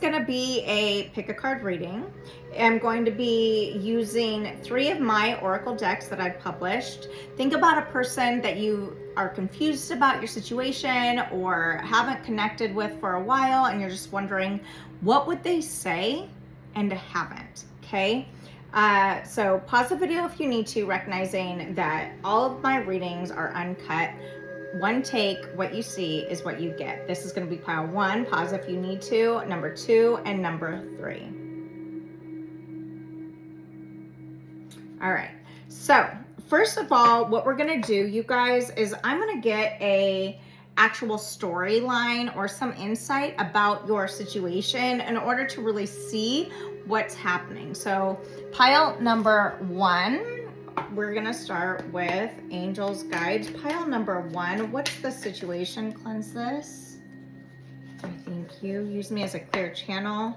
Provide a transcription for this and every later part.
going to be a pick a card reading. I'm going to be using 3 of my oracle decks that I've published. Think about a person that you are confused about your situation or haven't connected with for a while, and you're just wondering what would they say and haven't. Okay. So pause the video if you need to, recognizing that all of my readings are uncut. One take, what you see is what you get. This is going to be pile 1. Pause if you need to. Number 2 and number 3. All right. So first of all, what we're going to do, you guys, is I'm going to get a actual storyline or some insight about your situation in order to really see what's happening. So pile number 1, we're gonna start with Angels Guides. Pile number 1, what's the situation? Cleanse this. Thank you. Use me as a clear channel.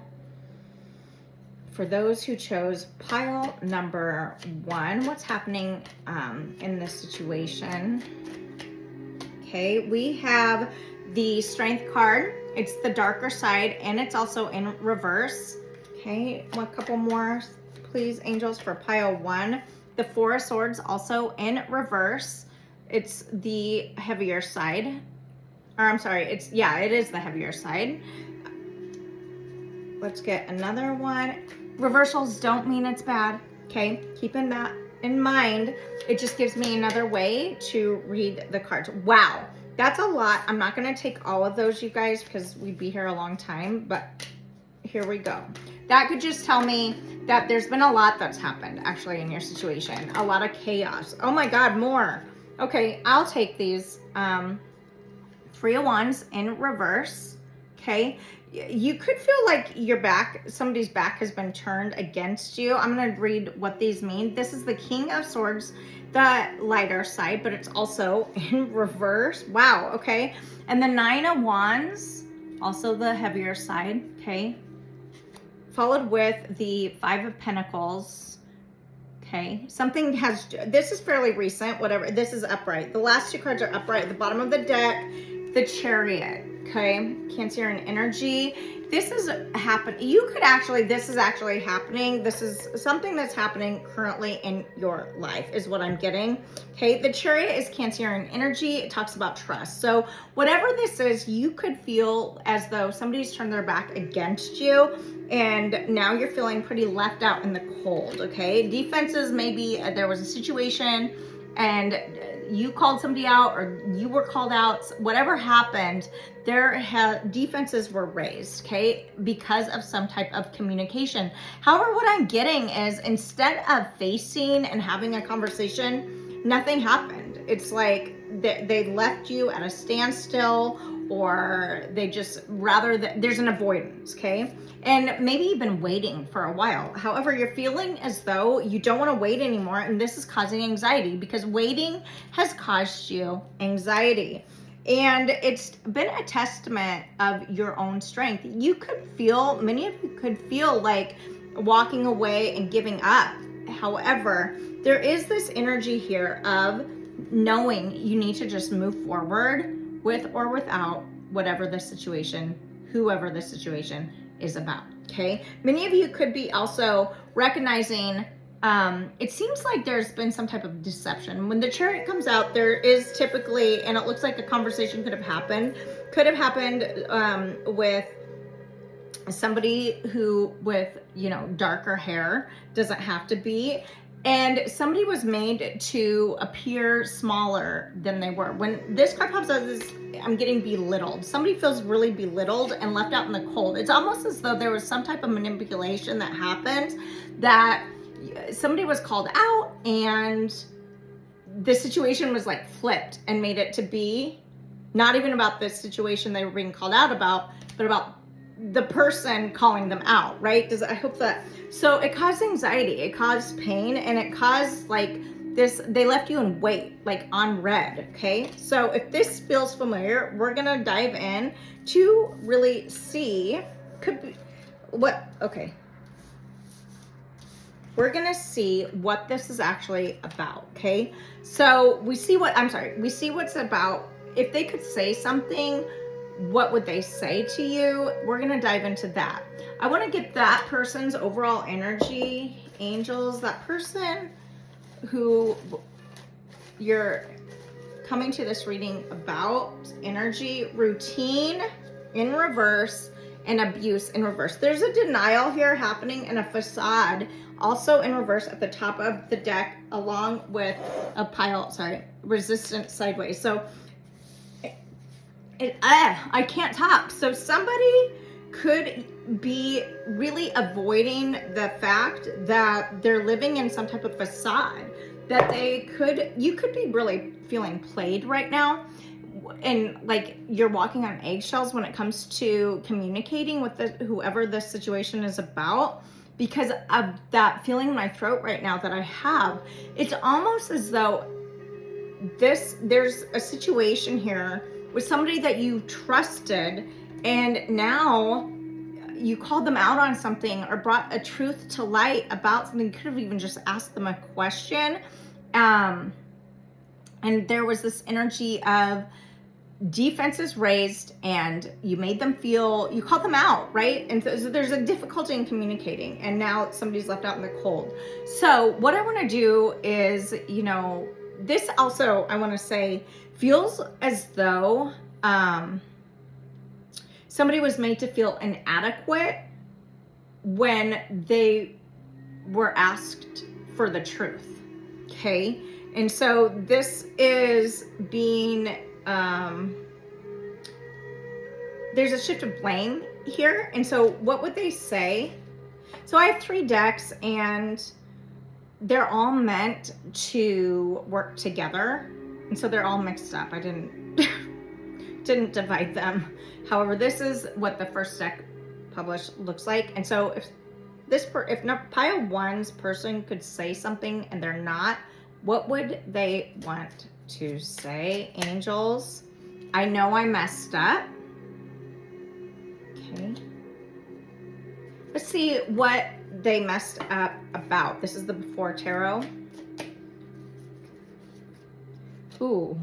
For those who chose pile number 1, what's happening in this situation? Okay, we have the Strength card. It's the darker side, and it's also in reverse. Okay, a couple more, please, angels, for pile 1. The 4 of Swords, also in reverse. It's the heavier side. Or I'm sorry, it is the heavier side. Let's get another one. Reversals don't mean it's bad, okay? Keeping that in mind, it just gives me another way to read the cards. Wow, that's a lot. I'm not gonna take all of those, you guys, because we'd be here a long time, but here we go. That could just tell me that there's been a lot that's happened actually in your situation. A lot of chaos. Oh my God, more. Okay, I'll take these 3 of Wands in reverse. Okay, you could feel like your back, somebody's back has been turned against you. I'm going to read what these mean. This is the King of Swords, the lighter side, but it's also in reverse. Wow, okay. And the 9 of Wands, also the heavier side, okay. Followed with the 5 of Pentacles. Okay, something has, this is fairly recent, whatever. This is upright. The last 2 cards are upright at the bottom of the deck. The Chariot, okay, Cancerian energy. This is happening. You could actually, this is actually happening. This is something that's happening currently in your life is what I'm getting. Okay, the Chariot is Cancerian energy. It talks about trust. So whatever this is, you could feel as though somebody's turned their back against you, and now you're feeling pretty left out in the cold, okay? Defenses, maybe there was a situation and you called somebody out or you were called out, whatever happened, defenses were raised, okay, because of some type of communication. However, what I'm getting is instead of facing and having a conversation, nothing happened. It's like they left you at a standstill, or they just there's an avoidance, okay? And maybe you've been waiting for a while. However, you're feeling as though you don't want to wait anymore, and this is causing anxiety because waiting has caused you anxiety. And it's been a testament of your own strength. You could feel, many of you could feel like walking away and giving up. However, there is this energy here of knowing you need to just move forward with or without whatever the situation, whoever the situation is about, okay? Many of you could be also recognizing, it seems like there's been some type of deception. When the Chariot comes out, there is typically, and it looks like a conversation could have happened with somebody who with, darker hair, doesn't have to be, and somebody was made to appear smaller than they were. When this card pops out, I'm getting belittled. Somebody feels really belittled and left out in the cold. It's almost as though there was some type of manipulation that happened, that somebody was called out and the situation was like flipped and made it to be not even about the situation they were being called out about, but about the person calling them out, right? I hope that, so it caused anxiety, it caused pain, and it caused like this, they left you in wait, like on red, okay? So if this feels familiar, we're gonna dive in to really see, we're gonna see what this is actually about, okay? So we see what's about. If they could say something, what would they say to you? We're going to dive into that. I want to get that person's overall energy, angels, that person who you're coming to this reading about, energy, routine in reverse, and abuse in reverse. There's a denial here happening and a facade also in reverse at the top of the deck, along with a pile, resistance sideways. So I can't talk. So somebody could be really avoiding the fact that they're living in some type of facade, that you could be really feeling played right now. And like you're walking on eggshells when it comes to communicating with whoever this situation is about, because of that feeling in my throat right now that I have. It's almost as though there's a situation here with somebody that you trusted, and now you called them out on something or brought a truth to light about something. You could have even just asked them a question. And there was this energy of defenses raised, and you made them feel, you called them out, right? And so there's a difficulty in communicating, and now somebody's left out in the cold. So what I want to do is, this also, I want to say, feels as though somebody was made to feel inadequate when they were asked for the truth, okay? And so this is being, there's a shift of blame here. And so what would they say? So I have 3 decks, and they're all meant to work together. And so they're all mixed up. I didn't divide them. However, this is what the first deck published looks like. And so if pile 1's person could say something and they're not, what would they want to say? Angels, I know I messed up. Okay. Let's see what they messed up about. This is the before tarot. Ooh,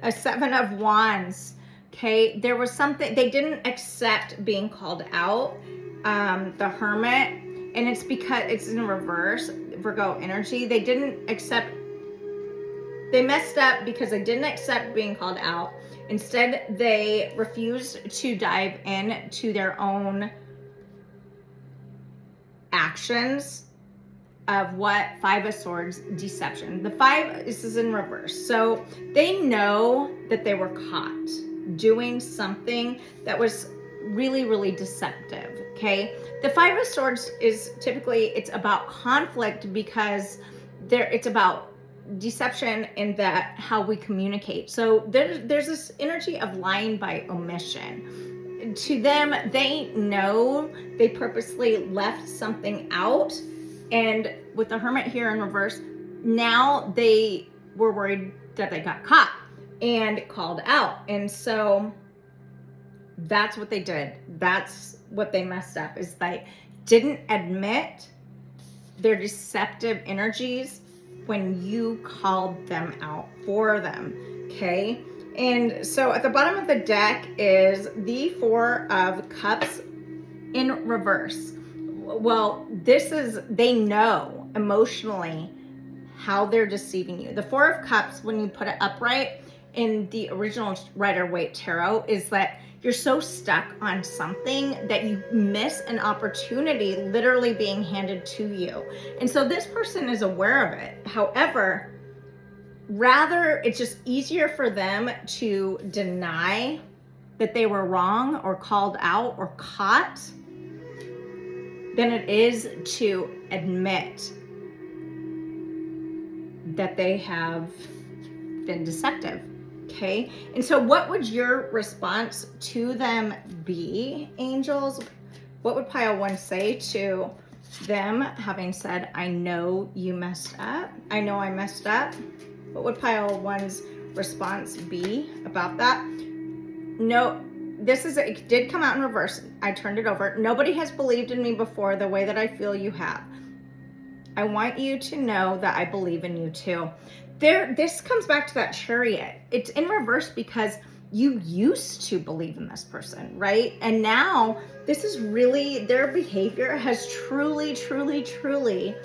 a 7 of Wands. Okay, there was something, they didn't accept being called out. The Hermit, and it's because it's in reverse, Virgo energy. They didn't accept, they messed up because they didn't accept being called out. Instead, they refused to dive into their own actions of what 5 of Swords, deception. The 5, this is in reverse. So they know that they were caught doing something that was really, really deceptive, okay? The 5 of Swords is typically, it's about conflict because it's about deception in that how we communicate. So there's this energy of lying by omission. To them, they know they purposely left something out. And with the Hermit here in reverse, now they were worried that they got caught and called out. And so that's what they did. That's what they messed up, is they didn't admit their deceptive energies when you called them out for them, okay? And so at the bottom of the deck is the 4 of Cups in reverse. Well, this is, they know emotionally how they're deceiving you. The 4 of Cups, when you put it upright in the original Rider-Waite Tarot, is that you're so stuck on something that you miss an opportunity literally being handed to you. And so this person is aware of it. However, rather, it's just easier for them to deny that they were wrong or called out or caught than it is to admit that they have been deceptive, okay? And so what would your response to them be, angels? What would pile 1 say to them, having said, I know you messed up? I know I messed up. What would pile 1's response be about that? No, it did come out in reverse. I turned it over. Nobody has believed in me before the way that I feel you have. I want you to know that I believe in you too. This comes back to that Chariot. It's in reverse because you used to believe in this person, right? And now this is really, their behavior has truly, truly, truly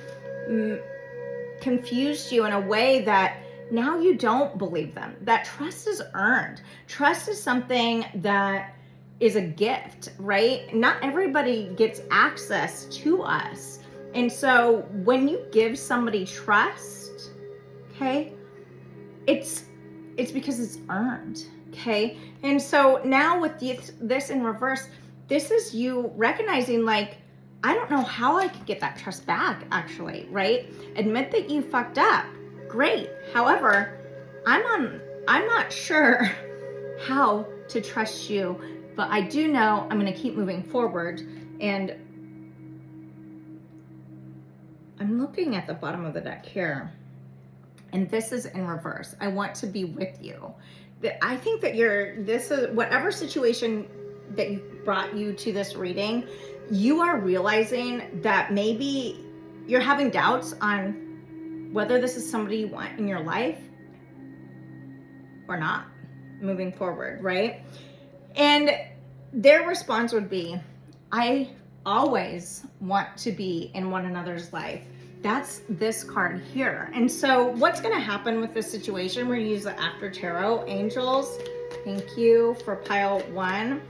confused you in a way that now you don't believe them. That trust is earned. Trust is something that is a gift, right? Not everybody gets access to us. And so when you give somebody trust, okay, it's because it's earned, okay? And so now with this in reverse, this is you recognizing, like, I don't know how I could get that trust back, actually, right? Admit that you fucked up. Great. However, I'm not sure how to trust you, but I do know I'm going to keep moving forward. And I'm looking at the bottom of the deck here, and this is in reverse. I want to be with you. I think that this is whatever situation that brought you to this reading, you are realizing that maybe you're having doubts on whether this is somebody you want in your life or not moving forward, right? And their response would be, I always want to be in one another's life. That's this card here. And so what's going to happen with this situation? We're going to use the After Tarot Angels. Thank you for pile 1.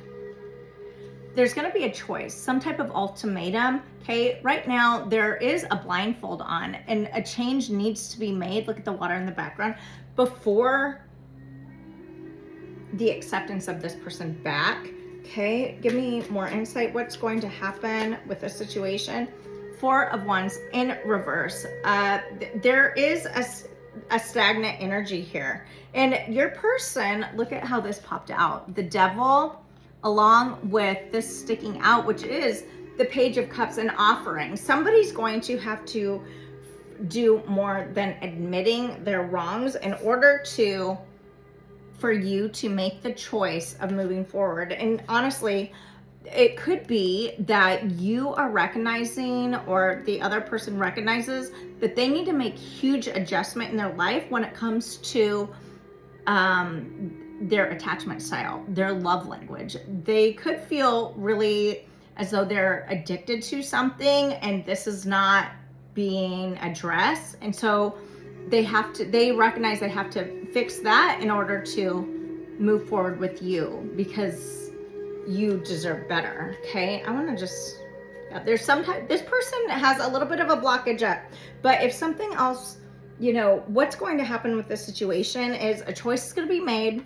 There's going to be a choice, some type of ultimatum. Okay, right now there is a blindfold on, and a change needs to be made. Look at the water in the background before the acceptance of this person back. Okay, give me more insight. What's going to happen with this situation? 4 of Wands in reverse. There is a stagnant energy here, and your person, look at how this popped out. The Devil, along with this sticking out, which is the Page of Cups and offering. Somebody's going to have to do more than admitting their wrongs in order for you to make the choice of moving forward. And honestly, it could be that you are recognizing, or the other person recognizes, that they need to make huge adjustment in their life when it comes to their attachment style, their love language. They could feel really as though they're addicted to something, and this is not being addressed. And so they recognize they have to fix that in order to move forward with you, because you deserve better. Okay, I want to just, there's sometimes this person has a little bit of a blockage up, but if something else, what's going to happen with this situation is a choice is going to be made.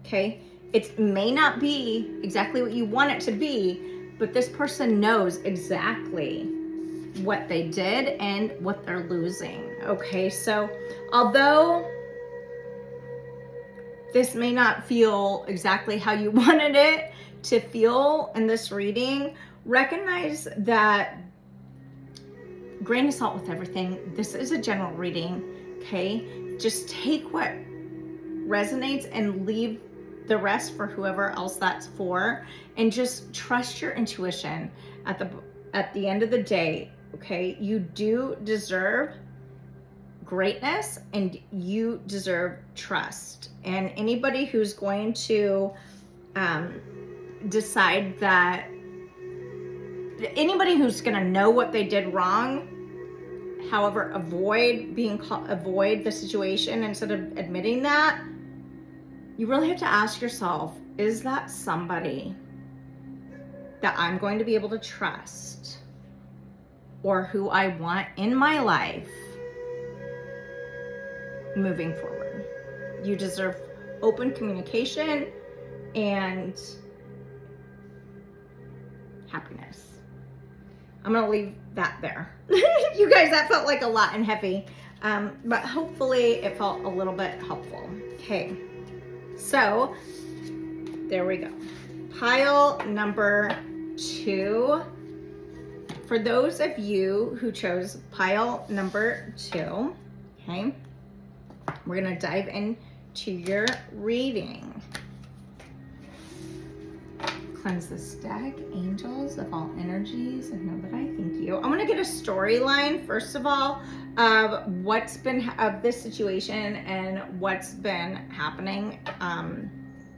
Okay, it may not be exactly what you want it to be, but this person knows exactly what they did and what they're losing. Okay, so although this may not feel exactly how you wanted it to feel in this reading, recognize that, grain of salt with everything. This is a general reading, okay? Just take what resonates and leave the rest for whoever else that's for, and just trust your intuition. At the end of the day, okay, you do deserve greatness, and you deserve trust. And anybody who's going to decide that, anybody who's going to know what they did wrong, however, avoid the situation instead of admitting that, you really have to ask yourself, is that somebody that I'm going to be able to trust, or who I want in my life moving forward? You deserve open communication and happiness. I'm gonna leave that there. You guys, that felt like a lot and heavy, but hopefully it felt a little bit helpful. Okay, so there we go. Pile number 2. For those of you who chose pile number 2, okay, we're gonna dive into your reading. Cleanse this deck, angels of all energies, and know that I thank you. I want to get a storyline, first of all, of what's been, of this situation and what's been happening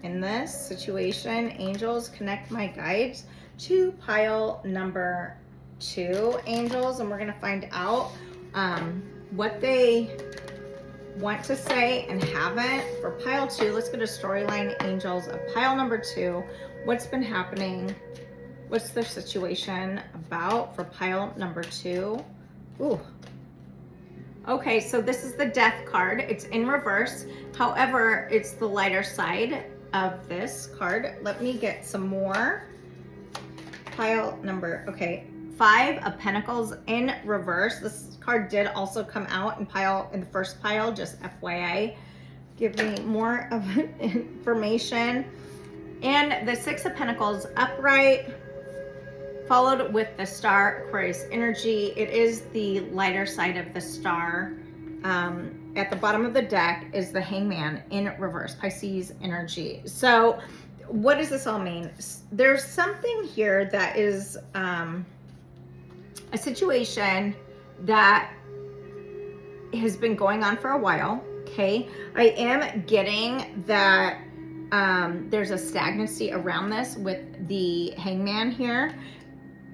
in this situation. Angels, connect my guides to pile number 2, angels, and we're going to find out what they want to say and haven't for pile 2. Let's get a storyline, angels, of pile number 2. What's been happening? What's their situation about for pile number 2? Ooh. Okay, so this is the death card. It's in reverse. However, it's the lighter side of this card. Let me get some more. Pile number, okay, 5 of Pentacles in reverse. This card did also come out in the first pile, just FYI. Give me more of information. And the 6 of Pentacles upright, followed with the star, Aquarius energy. It is the lighter side of the star. At the bottom of the deck is the Hangman in reverse, Pisces energy. So what does this all mean? There's something here that is a situation that has been going on for a while, okay? I am getting that there's a stagnancy around this with the Hangman here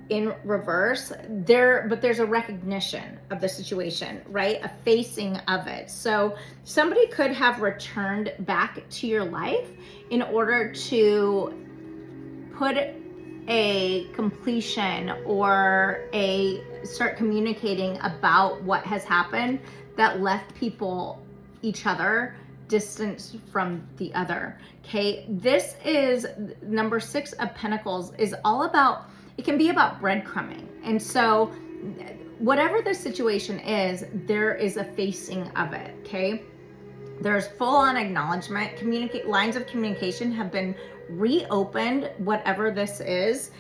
in reverse but there's a recognition of the situation, right? A facing of it. So somebody could have returned back to your life in order to put a completion or start communicating about what has happened that left each other distance from the other. Okay, this is number 6 of Pentacles, is all about, it can be about breadcrumbing. And so whatever the situation is, there is a facing of it. Okay, there's full-on acknowledgement. Lines of communication have been reopened, whatever this is,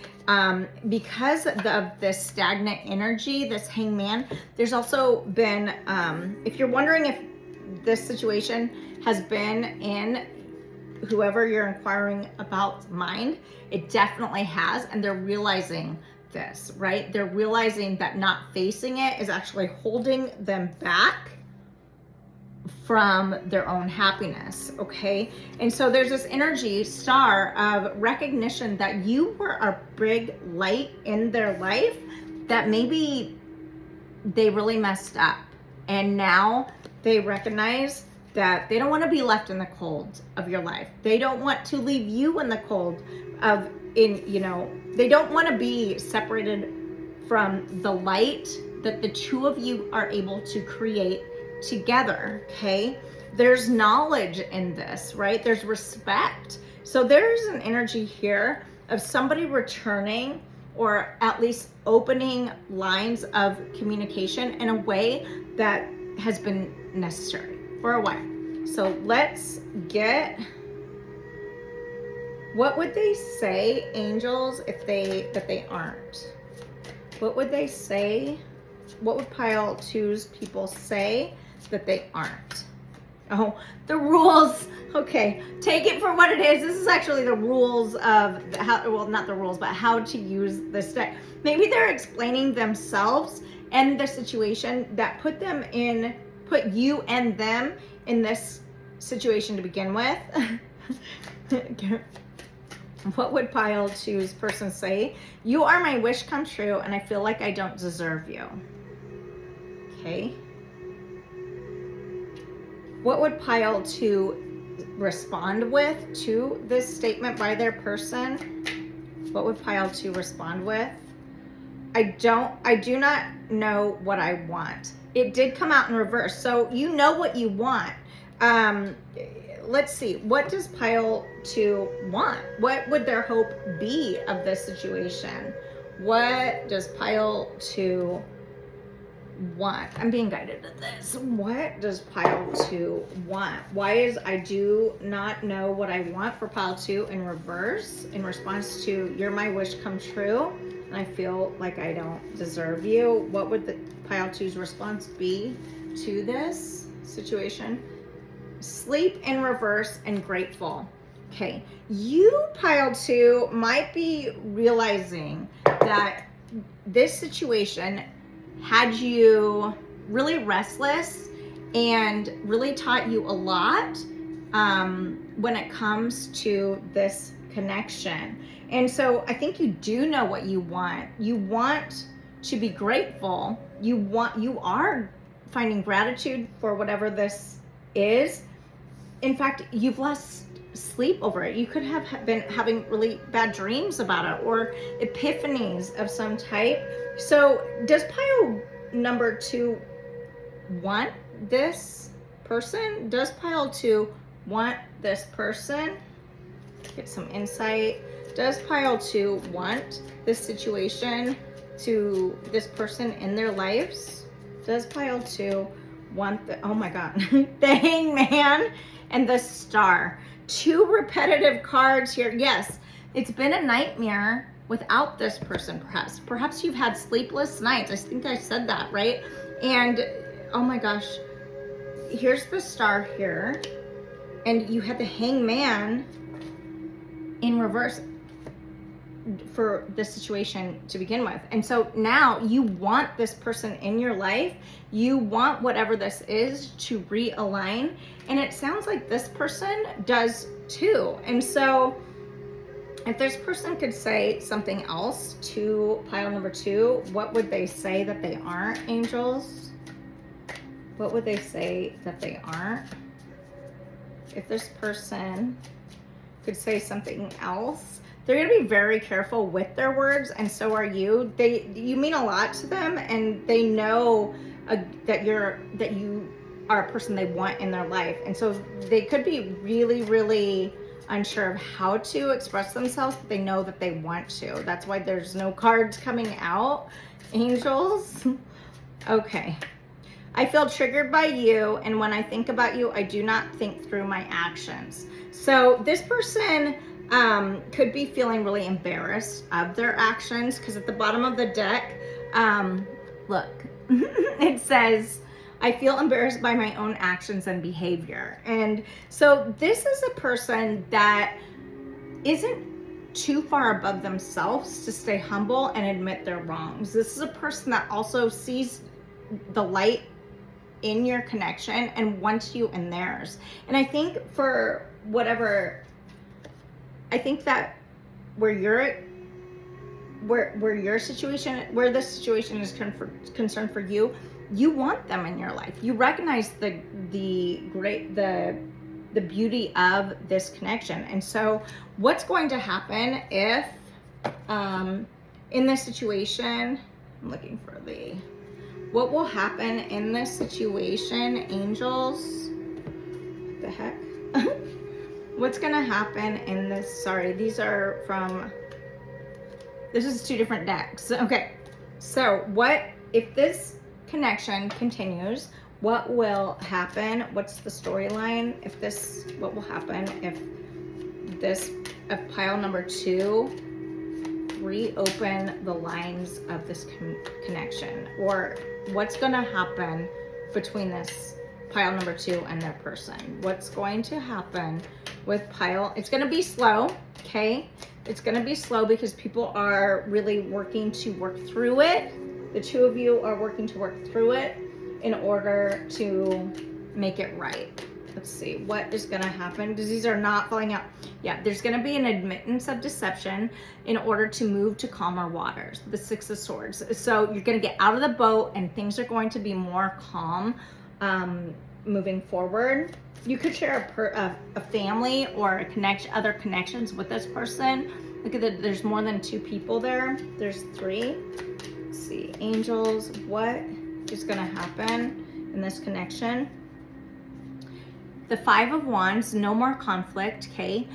because of this stagnant energy, this Hangman. There's also been, if you're wondering if this situation has been in whoever you're inquiring about mind, it definitely has, and they're realizing this, right? They're realizing that not facing it is actually holding them back from their own happiness, okay? And so there's this energy, star, of recognition that you were a big light in their life, that maybe they really messed up, and now they recognize that they don't want to be left in the cold of your life. They don't want to leave you in the cold they don't want to be separated from the light that the two of you are able to create together, okay? There's knowledge in this, right? There's respect. So there's an energy here of somebody returning, or at least opening lines of communication in a way that has been necessary for a while. So let's get, what would they say, angels, if they aren't? What would they say? What would pile 2's people say that they aren't? Oh, the rules. Okay, take it for what it is. This is actually the rules of how, well, not the rules, but how to use this deck. Maybe they're explaining themselves and the situation that put you and them in this situation to begin with. What would pile 2's person say? You are my wish come true, and I feel like I don't deserve you. Okay. What would pile 2 respond with to this statement by their person? What would pile 2 respond with? I do not know what I want. It did come out in reverse, so you know what you want. Let's see, what does pile 2 want? What would their hope be of this situation? What does pile 2 want? I'm being guided to this. What does pile 2 want? Why is I do not know what I want for pile 2 in reverse, in response to you're my wish come true, and I feel like I don't deserve you? What would the pile 2's response be to this situation? Sleep in reverse and grateful. Okay, you, pile 2, might be realizing that this situation had you really restless and really taught you a lot. when it comes to this connection. And so I think you do know what you want. You want to be grateful. You are finding gratitude for whatever this is. In fact, you've lost sleep over it. You could have been having really bad dreams about it, or epiphanies of some type. So does pile number 2 want this person? Does pile 2 want this person? Get some insight. Does pile 2 want this situation to this person in their lives? Does pile 2 want the, oh my God, the Hangman and the Star. 2 repetitive cards here. Yes, it's been a nightmare without this person, perhaps. Perhaps you've had sleepless nights. I think I said that, right? And oh my gosh, here's the Star here. And you had the Hangman in reverse for this situation to begin with. And so now you want this person in your life. You want whatever this is to realign. And it sounds like this person does too. And so if this person could say something else to pile number 2, what would they say that they aren't, angels? What would they say that they aren't? If this person could say something else, they're going to be very careful with their words, and so are you. You mean a lot to them, and they know that you are a person they want in their life. And so they could be really, really unsure of how to express themselves, but they know that they want to. That's why there's no cards coming out, angels. Okay. I feel triggered by you, and when I think about you, I do not think through my actions. So this person could be feeling really embarrassed of their actions, because at the bottom of the deck, look, it says, I feel embarrassed by my own actions and behavior. And so this is a person that isn't too far above themselves to stay humble and admit their wrongs. This is a person that also sees the light in your connection and wants you in theirs. And I think for whatever, I think that where this situation is concerned for you, you want them in your life. You recognize the beauty of this connection. And so what's going to happen if in this situation, I'm looking for what will happen in this situation, angels? What the heck? What's gonna happen in this? Sorry, this is 2 different decks. Okay, so what if this connection continues? What will happen? What's the storyline? What will happen if pile number 2 reopen the lines of this connection? Or what's gonna happen between this pile number 2 and their person? What's going to happen with pile? It's going to be slow, okay? It's going to be slow because people are really working to work through it. The 2 of you are working to work through it in order to make it right. Let's see, what is going to happen? Because these are not falling out. Yeah, there's going to be an admittance of deception in order to move to calmer waters. The 6 of Swords. So you're going to get out of the boat and things are going to be more calm moving forward. You could share a family or other connections with this person. Look at there's more than 2 people there. There's 3. Let's see, angels, what is going to happen in this connection? The 5 of Wands, no more conflict, okay?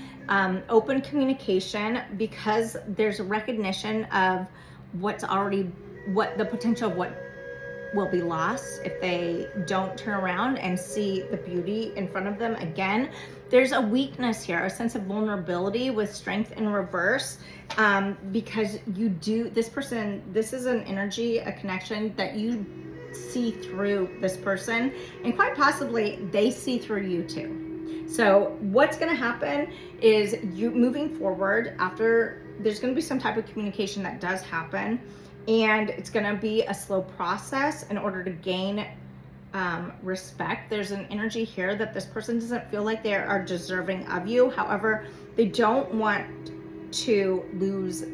Open communication, because there's a recognition of the potential of what will be lost if they don't turn around and see the beauty in front of them again. There's a weakness here, a sense of vulnerability with strength in reverse, because this is an energy, a connection that you see through this person, and quite possibly they see through you too. So what's going to happen is you moving forward after, there's going to be some type of communication that does happen, and it's going to be a slow process in order to gain respect. There's an energy here that this person doesn't feel like they are deserving of you. However, they don't want to lose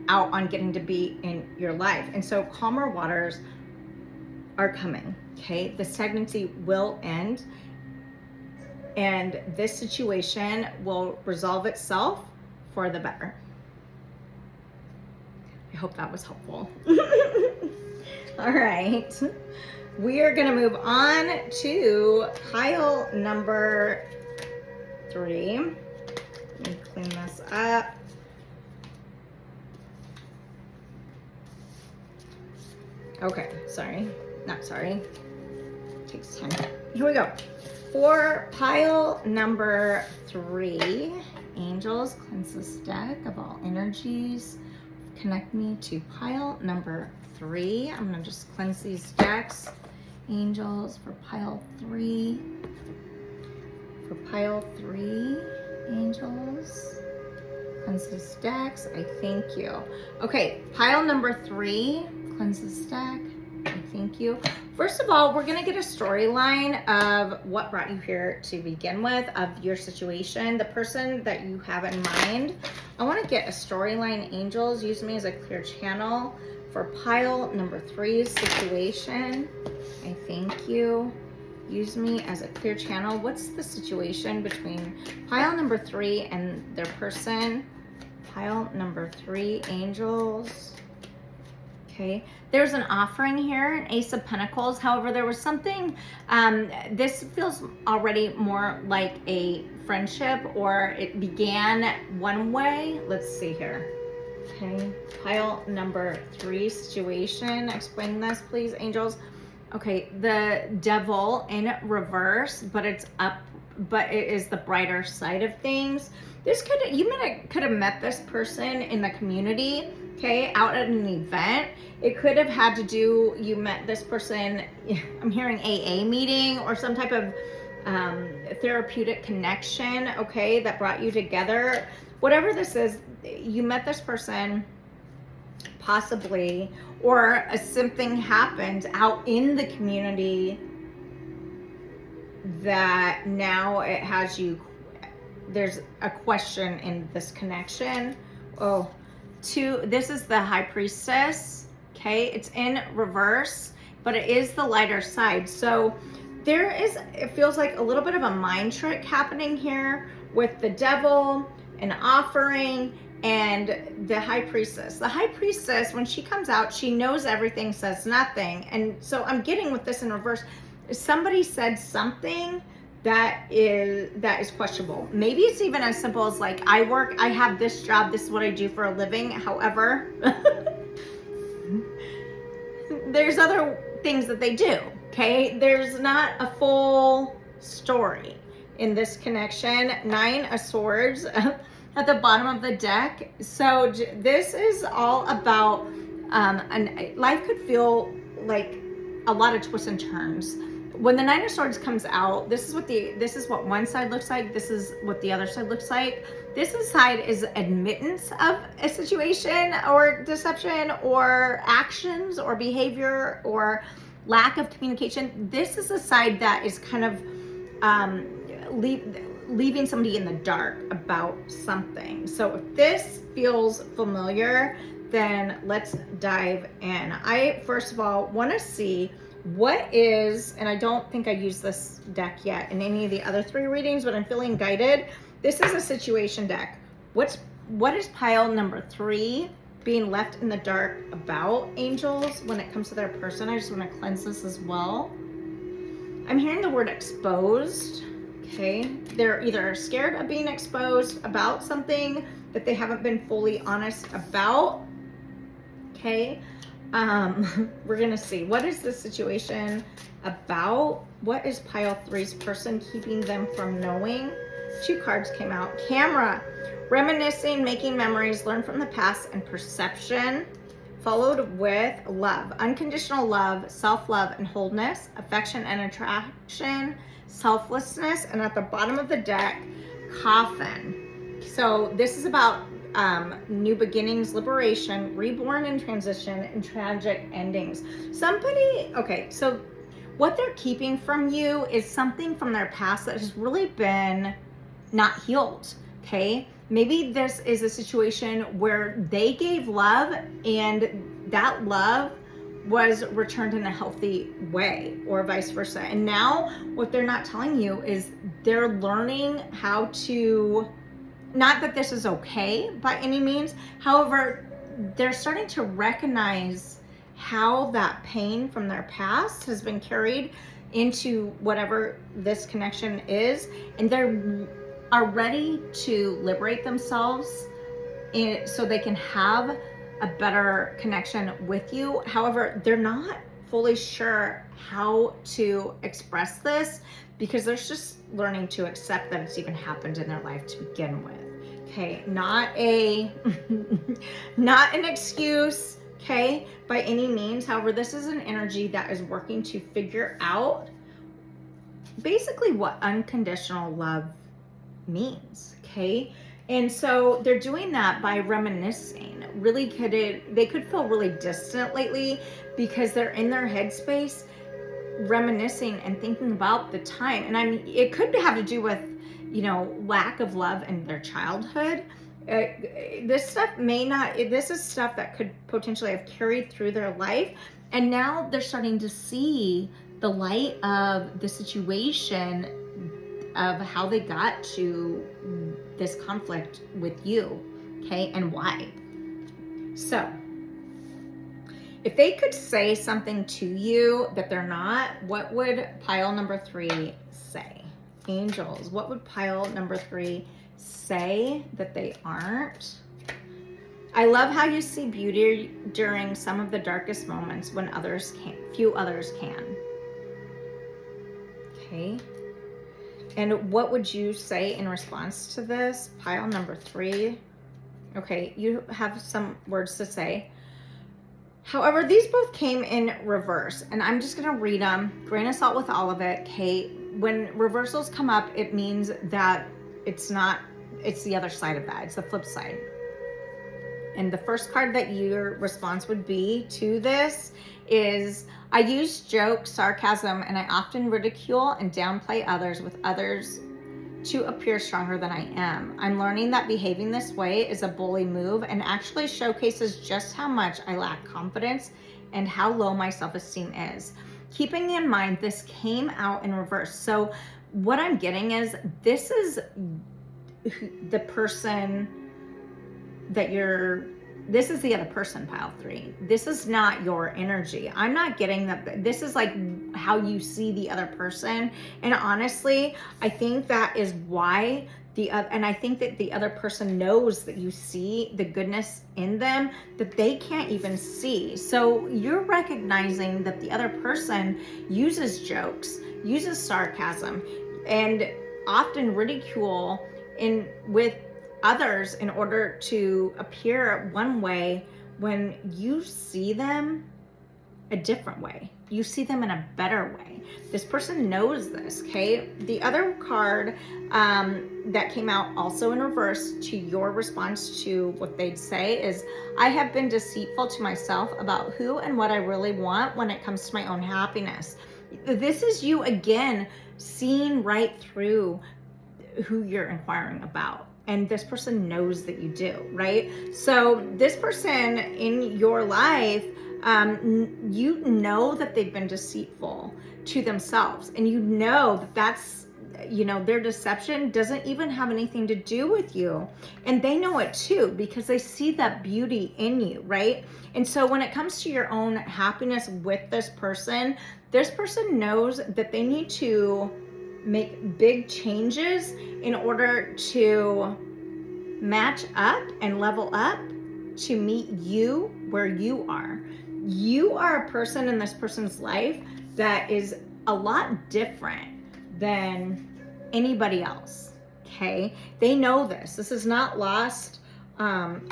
out on getting to be in your life. And so calmer waters are coming, okay? The stagnancy will end, and this situation will resolve itself for the better. I hope that was helpful. All right. We are going to move on to pile number 3. Let me clean this up. Okay, not sorry. Takes time. Here we go. For pile number 3, angels, cleanse this deck of all energies. Connect me to pile number 3. I'm gonna just cleanse these decks. Angels for pile 3. For pile 3, angels, cleanse these decks. I thank you. Okay, pile number 3, cleanse this deck. I thank you. First of all, we're gonna get a storyline of what brought you here to begin with, of your situation, the person that you have in mind. I want to get a storyline. Angels, use me as a clear channel for pile number 3's situation. I thank you. Use me as a clear channel. What's the situation between pile number 3 and their person? Pile number 3, angels. Okay, there's an offering here, an Ace of Pentacles. However, there was something, this feels already more like a friendship, or it began one way. Let's see here. Okay, pile number 3 situation. Explain this, please, angels. Okay, the Devil in reverse, but it's up, but it is the brighter side of things. This you could have met this person in the community, okay, out at an event. It could have had to do, you met this person, I'm hearing AA meeting or some type of therapeutic connection, okay, that brought you together. Whatever this is, you met this person possibly, or something happened out in the community that now it has you, there's a question in this connection. Oh, this is the High Priestess. Okay, it's in reverse, but it is the lighter side. So there is, it feels like a little bit of a mind trick happening here with the Devil, an offering, and the High Priestess. The High Priestess, when she comes out, she knows everything, says nothing. And so I'm getting with this in reverse. Somebody said something that is questionable. Maybe it's even as simple as like, I have this job, this is what I do for a living. However, there's other things that they do, okay? There's not a full story in this connection. 9 of Swords at the bottom of the deck. So this is all about, life could feel like a lot of twists and turns. When the 9 of Swords comes out, this is what one side looks like. This is what the other side looks like. This side is admittance of a situation or deception or actions or behavior or lack of communication. This is a side that is kind of leaving somebody in the dark about something. So if this feels familiar, then let's dive in. I, first of all, want to see what is, and I don't think I used this deck yet in any of the other 3 readings, but I'm feeling guided. This is a situation deck. What is pile number 3 being left in the dark about, angels, when it comes to their person? I just want to cleanse this as well. I'm hearing the word exposed. Okay, they're either scared of being exposed about something that they haven't been fully honest about. Okay, we're gonna see, what is this situation about? What is pile 3's person keeping them from knowing? 2 cards came out. Camera, reminiscing, making memories, learn from the past, and perception, followed with love, unconditional love, self-love and wholeness, affection and attraction, selflessness, and at the bottom of the deck, coffin. So this is about new beginnings, liberation, reborn and transition, and tragic endings. Somebody, okay, so what they're keeping from you is something from their past that has really been not healed, okay? Maybe this is a situation where they gave love and that love was returned in a healthy way, or vice versa. And now what they're not telling you is they're learning how to, not that this is okay by any means, however, they're starting to recognize how that pain from their past has been carried into whatever this connection is, and they're are ready to liberate themselves so they can have a better connection with you. However, they're not fully sure how to express this because they're just learning to accept that it's even happened in their life to begin with. Okay, not an excuse, okay, by any means. However, this is an energy that is working to figure out basically what unconditional love means, okay? And so they're doing that by reminiscing. Really, they could feel really distant lately because they're in their headspace reminiscing and thinking about the time. And I mean, it could have to do with, you know, lack of love in their childhood. This is stuff that could potentially have carried through their life. And now they're starting to see the light of the situation of how they got to this conflict with you, okay, and why. So, if they could say something to you that they're not, what would pile number 3 say? Angels, what would pile number 3 say that they aren't? I love how you see beauty during some of the darkest moments when few others can. Okay. And what would you say in response to this? Pile number 3. Okay, you have some words to say. However, these both came in reverse, and I'm just going to read them. Grain of salt with all of it. Okay, when reversals come up, it means that it's the other side of that. It's the flip side. And the first card that your response would be to this is, I use jokes, sarcasm, and I often ridicule and downplay others with others to appear stronger than I am. I'm learning that behaving this way is a bully move and actually showcases just how much I lack confidence and how low my self-esteem is. Keeping in mind, this came out in reverse. So what I'm getting is, this is the person that this is the other person, pile 3. This is not your energy. I'm not getting that. This is like how you see the other person. And honestly, I think that is why and I think that the other person knows that you see the goodness in them that they can't even see. So you're recognizing that the other person uses jokes, uses sarcasm, and often ridicule with others in order to appear one way when you see them a different way. You see them in a better way. This person knows this, okay? The other card that came out also in reverse to your response to what they'd say is, I have been deceitful to myself about who and what I really want when it comes to my own happiness. This is you again seeing right through who you're inquiring about. And this person knows that you do, right? So this person in your life, you know that they've been deceitful to themselves. And you know that that's, their deception doesn't even have anything to do with you. And they know it too, because they see that beauty in you, right? And so when it comes to your own happiness with this person knows that they need to make big changes in order to match up and level up to meet you where you are. You are a person in this person's life that is a lot different than anybody else, okay? They know this. This is not lost on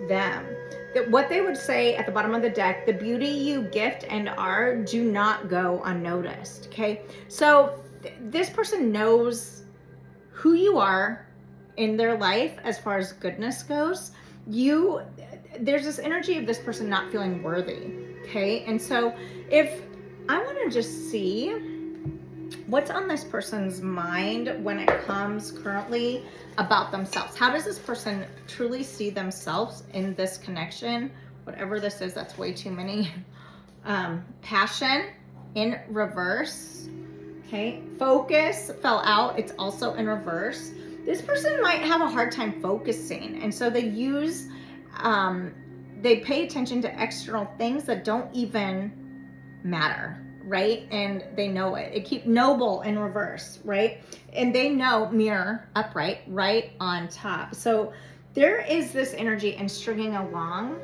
them. That what they would say at the bottom of the deck, the beauty you gift and are do not go unnoticed, okay? So this person knows who you are in their life as far as goodness goes. There's this energy of this person not feeling worthy, okay? And so if I want to just see what's on this person's mind when it comes currently about themselves. How does this person truly see themselves in this connection? Whatever this is, that's way too many. Passion in reverse. Okay, focus fell out. It's also in reverse. This person might have a hard time focusing, and so they use, they pay attention to external things that don't even matter, right? And they know it. It keep noble in reverse, right? And they know mirror upright, right on top. So there is this energy and stringing along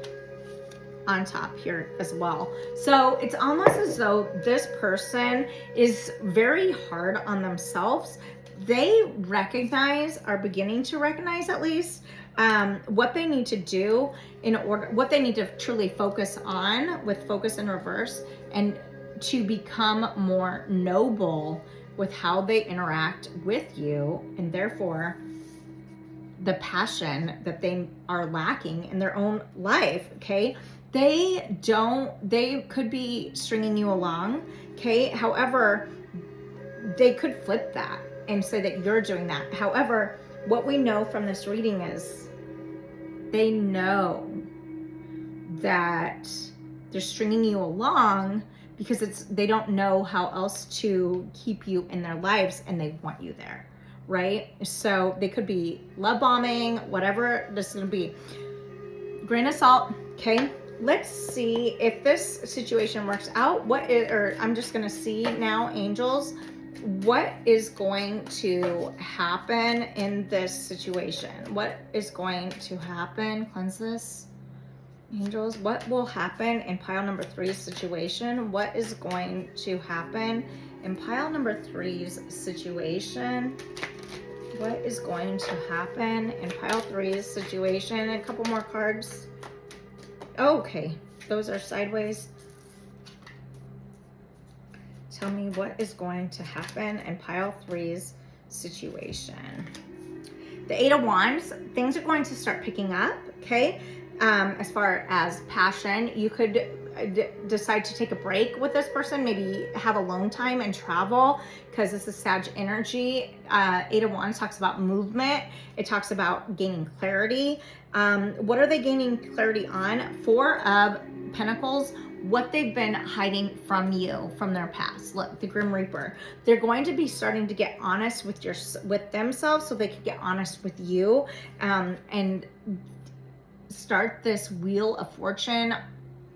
on top here as well. So it's almost as though this person is very hard on themselves. They are beginning to recognize at least what they need to do in order, what they need to truly focus on with focus in reverse, and to become more noble with how they interact with you, and therefore the passion that they are lacking in their own life. Okay, they could be stringing you along. Okay, however, they could flip that and say that you're doing that. However, what we know from this reading is they know that they're stringing you along because they don't know how else to keep you in their lives, and they want you there, right? So they could be love bombing, whatever this is going to be. Grain of salt. Okay, let's see if this situation works out. I'm just going to see now, angels, what is going to happen in this situation? What is going to happen? Cleanse this. Angels, what will happen in pile number 3's situation? What is going to happen in pile number 3's situation? What is going to happen in pile 3's situation? A couple more cards. Okay, those are sideways. Tell me what is going to happen in pile 3's situation. The 8 of Wands, things are going to start picking up, okay? As far as passion, you could decide to take a break with this person, maybe have alone time and travel, because this is Sag energy. 8 of Wands talks about movement. It talks about gaining clarity. What are they gaining clarity on? 4 of Pentacles, what they've been hiding from you, from their past. Look, the Grim Reaper. They're going to be starting to get honest with themselves, so they can get honest with you, and start this wheel of fortune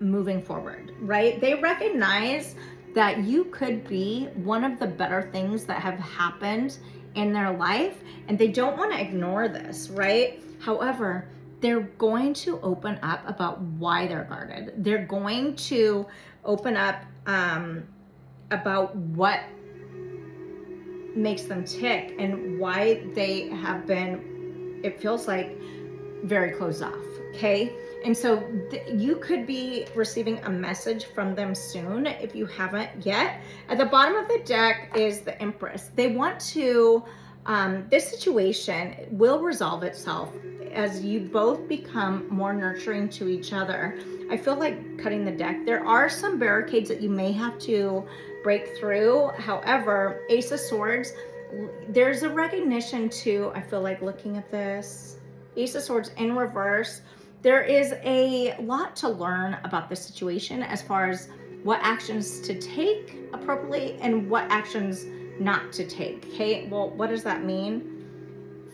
moving forward, right? They recognize that you could be one of the better things that have happened in their life, and they don't want to ignore this, right? However, they're going to open up about why they're guarded. They're going to open up about what makes them tick and why they have been, it feels like, very closed off. Okay, and so you could be receiving a message from them soon if you haven't yet. At the bottom of the deck is the Empress. They want to, this situation will resolve itself as you both become more nurturing to each other. I feel like cutting the deck. There are some barricades that you may have to break through. However, Ace of Swords, there's a recognition too. I feel like looking at this, Ace of Swords in reverse, there is a lot to learn about the situation as far as what actions to take appropriately and what actions not to take. Okay, well, what does that mean?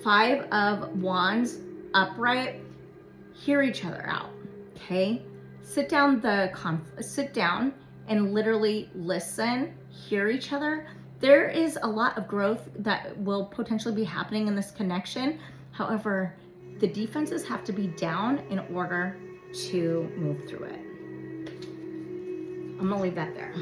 5 of Wands upright. Hear each other out. Okay, sit down and literally listen. Hear each other. There is a lot of growth that will potentially be happening in this connection. However, the defenses have to be down in order to move through it. I'm gonna leave that there.